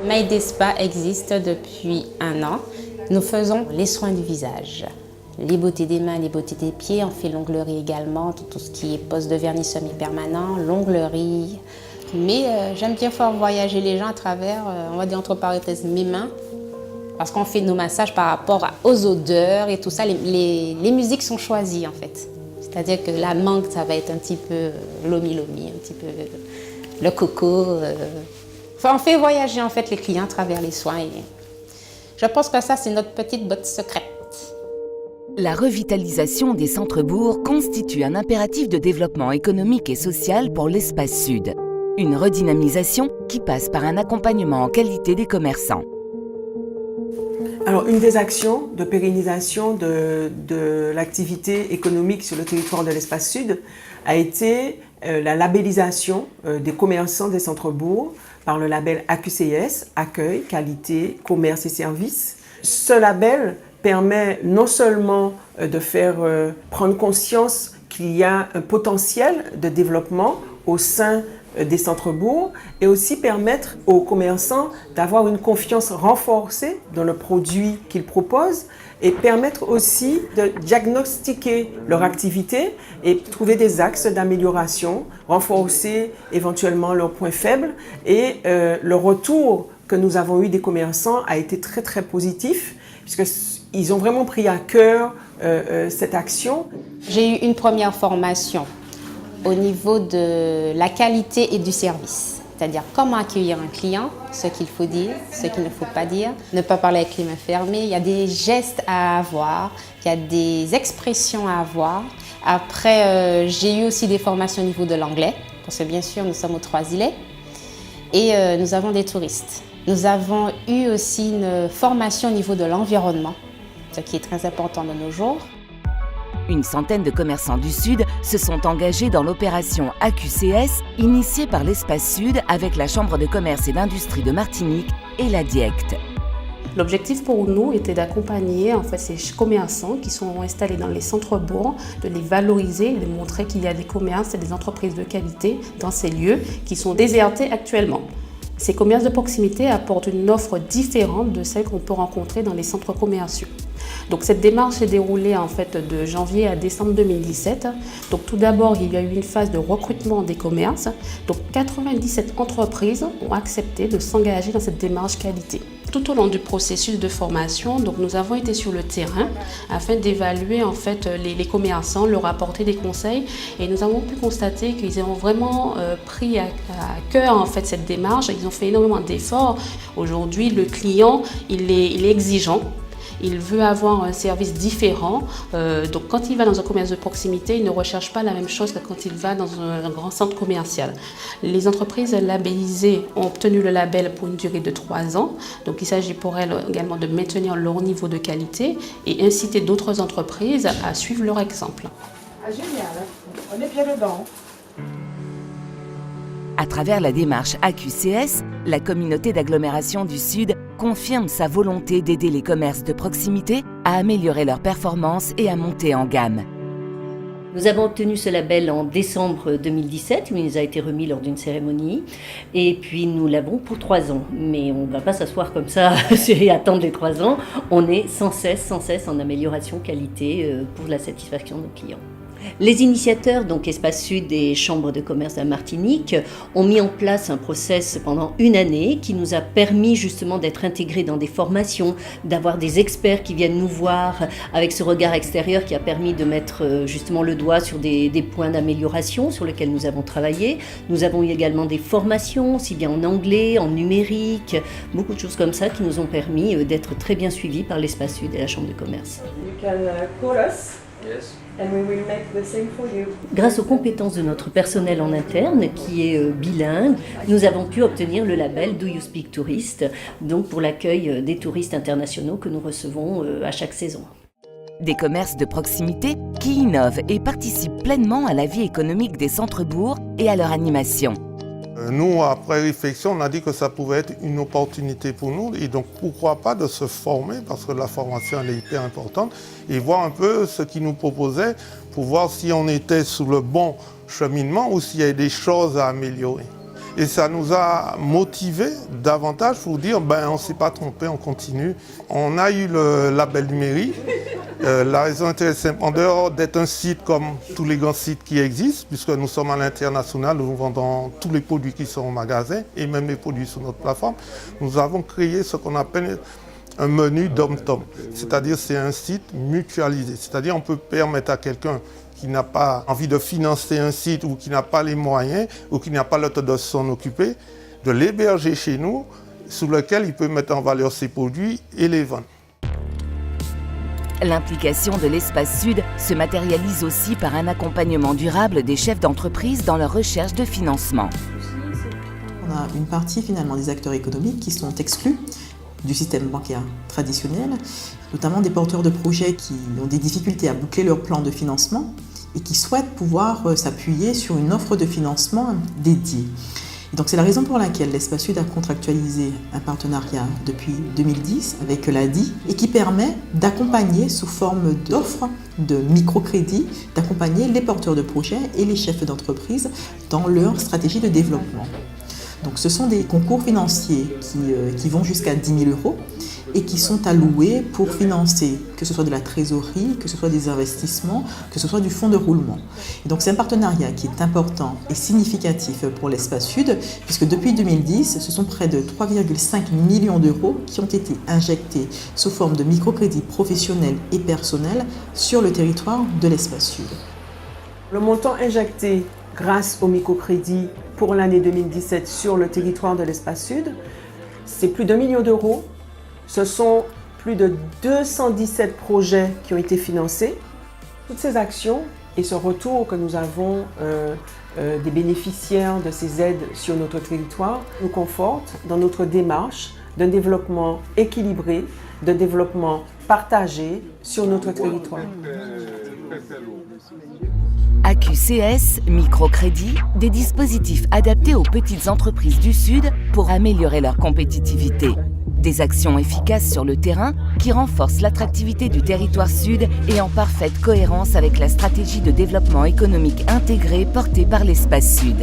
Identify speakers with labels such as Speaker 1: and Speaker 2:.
Speaker 1: Mayday Spa existe depuis 1 an. Nous faisons les soins du visage, les beautés des mains, les beautés des pieds. On fait l'onglerie également, tout ce qui est pose de vernis semi-permanent, l'onglerie. Mais j'aime bien faire voyager les gens à travers, on va dire entre parenthèses, mes mains. Parce qu'on fait nos massages par rapport aux odeurs et tout ça. Les musiques sont choisies en fait. C'est-à-dire que la mangue, ça va être un petit peu lomi-lomi, un petit peu le coco. Enfin, on fait voyager en fait les clients à travers les soins. Et je pense que ça, c'est notre petite botte secrète.
Speaker 2: La revitalisation des centres-bourgs constitue un impératif de développement économique et social pour l'espace sud. Une redynamisation qui passe par un accompagnement en qualité des commerçants.
Speaker 3: Alors, une des actions de pérennisation de l'activité économique sur le territoire de l'espace sud a été la labellisation des commerçants des centres-bourgs par le label AQCS, Accueil, Qualité, Commerce et Services. Ce label permet non seulement de faire prendre conscience qu'il y a un potentiel de développement au sein des centres-bourgs et aussi permettre aux commerçants d'avoir une confiance renforcée dans le produit qu'ils proposent et permettre aussi de diagnostiquer leur activité et trouver des axes d'amélioration, renforcer éventuellement leurs points faibles. Et le retour que nous avons eu des commerçants a été très très positif puisqu'ils ont vraiment pris à cœur cette action.
Speaker 1: J'ai eu une première formation au niveau de la qualité et du service. C'est-à-dire comment accueillir un client, ce qu'il faut dire, ce qu'il ne faut pas dire, ne pas parler avec les mains fermées. Il y a des gestes à avoir, il y a des expressions à avoir. Après, j'ai eu aussi des formations au niveau de l'anglais, parce que bien sûr, nous sommes aux Trois-Îlets. Et nous avons des touristes. Nous avons eu aussi une formation au niveau de l'environnement, ce qui est très important de nos jours.
Speaker 2: Une centaine de commerçants du Sud se sont engagés dans l'opération AQCS, initiée par l'Espace Sud avec la Chambre de commerce et d'industrie de Martinique et la DIECT.
Speaker 4: L'objectif pour nous était d'accompagner ces commerçants qui sont installés dans les centres-bourgs, de les valoriser, de montrer qu'il y a des commerces et des entreprises de qualité dans ces lieux qui sont désertés actuellement. Ces commerces de proximité apportent une offre différente de celle qu'on peut rencontrer dans les centres commerciaux. Donc cette démarche s'est déroulée de janvier à décembre 2017. Donc tout d'abord, il y a eu une phase de recrutement des commerces. Donc 97 entreprises ont accepté de s'engager dans cette démarche qualité. Tout au long du processus de formation, donc nous avons été sur le terrain afin d'évaluer les commerçants, leur apporter des conseils et nous avons pu constater qu'ils ont vraiment pris à cœur cette démarche. Ils ont fait énormément d'efforts. Aujourd'hui, le client, il est exigeant. Il veut avoir un service différent. Donc quand il va dans un commerce de proximité, il ne recherche pas la même chose que quand il va dans un grand centre commercial. Les entreprises labellisées ont obtenu le label pour une durée de 3 ans. Donc il s'agit pour elles également de maintenir leur niveau de qualité et inciter d'autres entreprises à suivre leur exemple.
Speaker 3: Ah, génial, on est bien dedans.
Speaker 2: À travers la démarche AQCS, la communauté d'agglomération du Sud confirme sa volonté d'aider les commerces de proximité à améliorer leurs performances et à monter en gamme.
Speaker 5: Nous avons obtenu ce label en décembre 2017, où il nous a été remis lors d'une cérémonie. Et puis nous l'avons pour 3 ans. Mais on ne va pas s'asseoir comme ça et attendre les 3 ans. On est sans cesse en amélioration qualité pour la satisfaction de nos clients. Les initiateurs, donc Espace Sud et Chambre de commerce de la Martinique, ont mis en place un process pendant 1 année qui nous a permis justement d'être intégrés dans des formations, d'avoir des experts qui viennent nous voir avec ce regard extérieur qui a permis de mettre justement le doigt sur des points d'amélioration sur lesquels nous avons travaillé. Nous avons eu également des formations, aussi bien en anglais, en numérique, beaucoup de choses comme ça qui nous ont permis d'être très bien suivis par l'Espace Sud et la Chambre de commerce.
Speaker 3: Yes. And we will make the same for you.
Speaker 5: Grâce aux compétences de notre personnel en interne, qui est bilingue, nous avons pu obtenir le label Do You Speak Tourist, donc pour l'accueil des touristes internationaux que nous recevons à chaque saison.
Speaker 2: Des commerces de proximité qui innovent et participent pleinement à la vie économique des centres-bourgs et à leur animation.
Speaker 6: Nous, après réflexion, on a dit que ça pouvait être une opportunité pour nous et donc pourquoi pas de se former parce que la formation elle est hyper importante et voir un peu ce qu'ils nous proposaient pour voir si on était sur le bon cheminement ou s'il y avait des choses à améliorer. Et ça nous a motivés davantage pour dire on ne s'est pas trompé, on continue. On a eu le label du mairie. La raison est très simple. En dehors d'être un site comme tous les grands sites qui existent, puisque nous sommes à l'international, nous vendons tous les produits qui sont au magasin et même les produits sur notre plateforme, nous avons créé ce qu'on appelle un menu dom-tom. C'est-à-dire c'est un site mutualisé. C'est-à-dire on peut permettre à quelqu'un qui n'a pas envie de financer un site ou qui n'a pas les moyens ou qui n'a pas le temps de s'en occuper, de l'héberger chez nous, sous lequel il peut mettre en valeur ses produits et les vendre.
Speaker 2: L'implication de l'Espace Sud se matérialise aussi par un accompagnement durable des chefs d'entreprise dans leur recherche de financement.
Speaker 7: On a une partie finalement des acteurs économiques qui sont exclus du système bancaire traditionnel, notamment des porteurs de projets qui ont des difficultés à boucler leur plan de financement et qui souhaitent pouvoir s'appuyer sur une offre de financement dédiée. Et donc c'est la raison pour laquelle l'Espace Sud a contractualisé un partenariat depuis 2010 avec l'ADI et qui permet d'accompagner sous forme d'offres de microcrédit, d'accompagner les porteurs de projets et les chefs d'entreprise dans leur stratégie de développement. Donc ce sont des concours financiers qui vont jusqu'à 10 000 € et qui sont alloués pour financer, que ce soit de la trésorerie, que ce soit des investissements, que ce soit du fonds de roulement. Et donc c'est un partenariat qui est important et significatif pour l'Espace Sud, puisque depuis 2010, ce sont près de 3,5 millions d'euros qui ont été injectés sous forme de microcrédits professionnels et personnels sur le territoire de l'Espace Sud.
Speaker 3: Le montant injecté grâce au microcrédit pour l'année 2017 sur le territoire de l'Espace Sud, c'est plus d'1 million d'euros. Ce sont plus de 217 projets qui ont été financés. Toutes ces actions et ce retour que nous avons des bénéficiaires de ces aides sur notre territoire nous confortent dans notre démarche d'un développement équilibré, de développement partagé sur notre territoire.
Speaker 2: AQCS, microcrédit, des dispositifs adaptés aux petites entreprises du Sud pour améliorer leur compétitivité. Des actions efficaces sur le terrain qui renforcent l'attractivité du territoire Sud et en parfaite cohérence avec la stratégie de développement économique intégré portée par l'Espace Sud.